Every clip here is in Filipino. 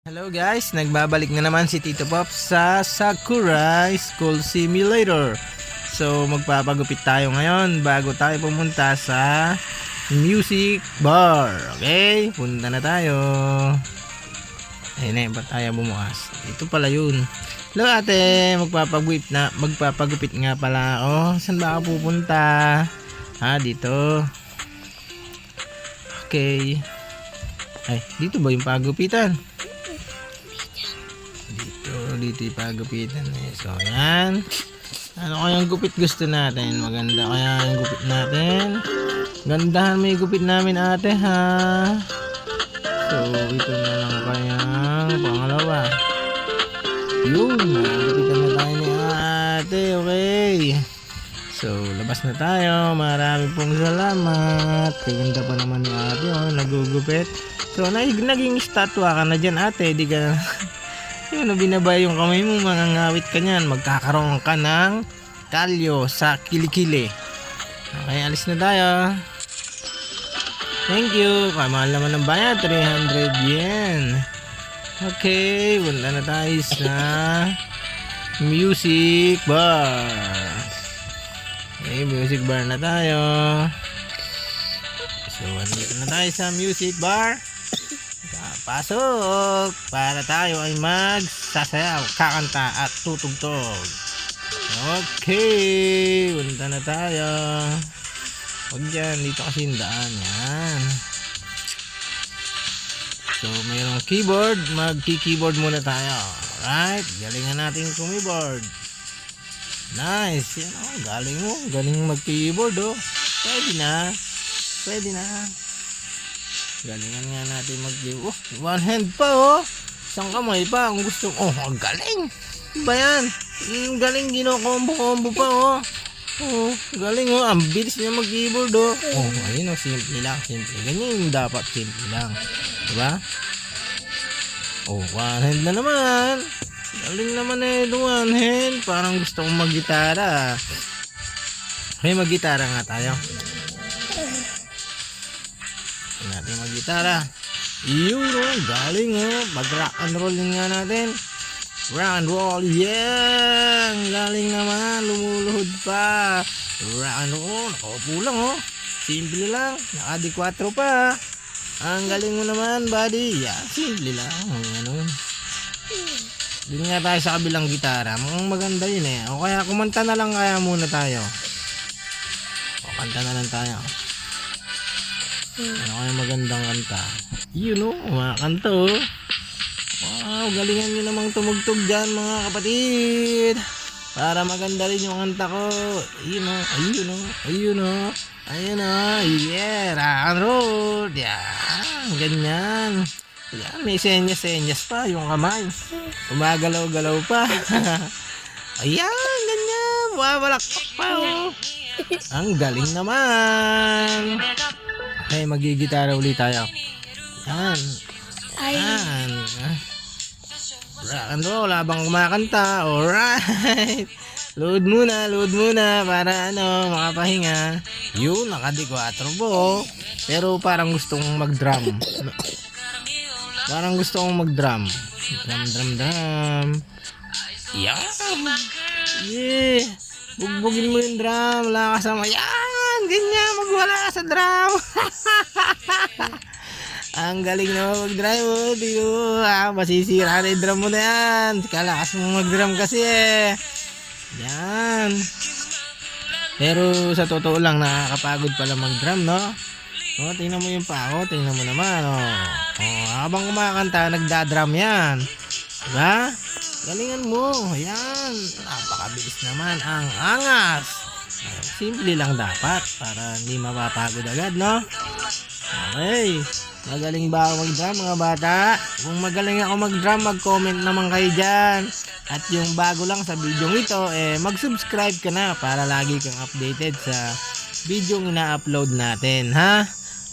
Hello guys, nagbabalik na naman si Tito Pop sa Sakurai School Simulator. So magpapagupit tayo ngayon bago tayo pumunta sa music bar. Okay, punta na tayo. Ayun ba't tayo bumukas? Ito pala yun. Hello ate, magpapagupit nga pala. Oh, saan ba ako pupunta? Dito. Okay. Ay, dito ba yung pagupitan? Dito ipagupitan so yan, ano kayang gupit gusto natin? Maganda kaya yung gupit natin? Gandahan may gupit namin ate ha. So ito na lang kayang pangalawa. Yun, gupitan na tayo ni ate. Okay, so labas na tayo. Marami pong salamat. Kaganda pa naman ni ate nagugupit. So naging statwa ka na dyan ate. Di ka yun, binabay yung kamay mo, mangangawit ka niyan, magkakaroon ka ng kalyo sa kilikili. Okay, alis na tayo. Thank you. Kamahal naman ng bayan, 300 yen. Okay, punta na tayo sa music bar. Okay, music bar na tayo. So, andito na tayo sa music bar. Pasok para tayo ay magsasayaw, kakanta at tutugtog. Okay, punta na tayo. Huwag dyan, dito kasi yung daan yan. So mayroong keyboard, magki-keyboard muna tayo. Alright, galingan natin keyboard. Nice, yan galing mag-keyboard Pwede na. Galingan nga natin one hand pa isang kamay pa kung gusto. Ang galing ba yan? Galing, gino-combo pa galing ang bilis niya mag-keyboard ayun simple lang, ganyan yung dapat, simple lang, diba? One hand na naman, galing naman one hand, parang gusto kong mag-gitara. Okay, mag-gitara nga tayo. Natin mag-gitara. Yun galing mag rock and roll nga natin. Rock and roll, yeah, galing naman, lumuluhod pa. Rock and roll, nakaupo lang simple lang, naka D4 pa. Ang galing mo naman buddy. Yeah, simple lang, din nga tayo sa kabilang gitara, mukhang maganda yun o kaya kumanta na lang kaya muna tayo. Kanta na lang tayo. Ano kaya magandang kanta? Yun mga kanta Wow, galingan nyo namang tumugtog dyan mga kapatid, para maganda rin yung kanta ko. Ayun yeah, rock and roll. Yan, ganyan. Yan, may senyas pa yung kamay, umagalaw-galaw pa. Ayan, ganyan, wabalakpak pa ang galing naman. Okay, magigitara ulit tayo. Yan. Rock and roll habang kumakanta. Alright. Load muna para makapahinga. Yun, naka-D4 po. Pero parang gustong mag-drum. Drum. Yan. Yeah. Bugbugin mo yung drum. Wala ka sa yan. Ganyan, magwala ka sa drum. Ang galing na mag-drum masisira na yung drum mo na yan. Kalakas mo mag-drum kasi yan. Pero sa totoo lang, nakakapagod pala mag-drum tingnan mo yung pa tingnan mo naman habang kumakanta nagda-drum yan, diba? Galingan mo yan, napakabilis naman, ang angas. Simple lang dapat para hindi mapapagod agad Okay, magaling ba ako mag-drum mga bata? Kung magaling ako mag-drum, mag-comment naman kayo dyan. At yung bago lang sa video ito mag-subscribe ka na para lagi kang updated sa video ina-upload natin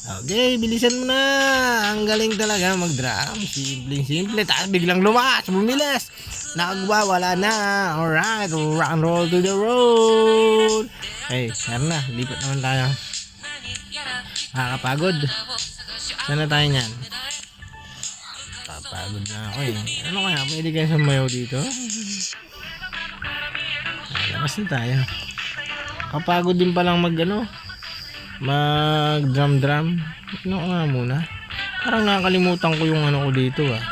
Okay, bilisan mo na. Ang galing talaga mag-drum, simple tapos biglang lumakas, bumilis, nakagwawala na. Alright, rock and roll to the road. Hey, meron na, lipat naman tayo. Nakakapagod. Sana tayo nyan. Pagod na ako eh. Ano kaya? Pwede kayo sumayaw dito? Labas na tayo. Kapagod din palang mag drum. Ano nga muna? Parang nakakalimutan ko yung ko dito ah.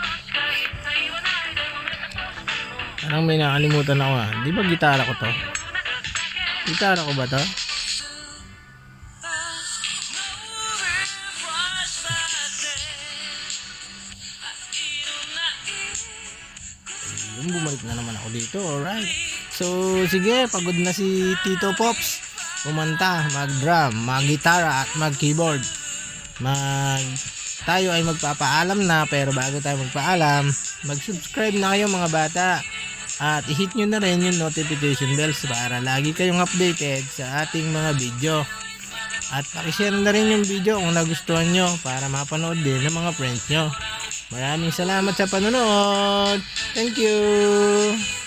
Parang may nakalimutan ako ah. Di ba gitara ko to? Gitara ko ba to? Bumalik na naman ako dito. Alright. So sige, pagod na si Tito Pops. Kumanta, mag-drum, mag-gitara at mag-keyboard. Tayo ay magpapaalam na, pero bago tayo magpaalam, mag-subscribe na kayo mga bata. At i-hit nyo na rin yung notification bells para lagi kayong updated sa ating mga video. At pakishare na rin yung video kung nagustuhan nyo para mapanood din ng mga friends nyo. Maraming salamat sa panonood. Thank you.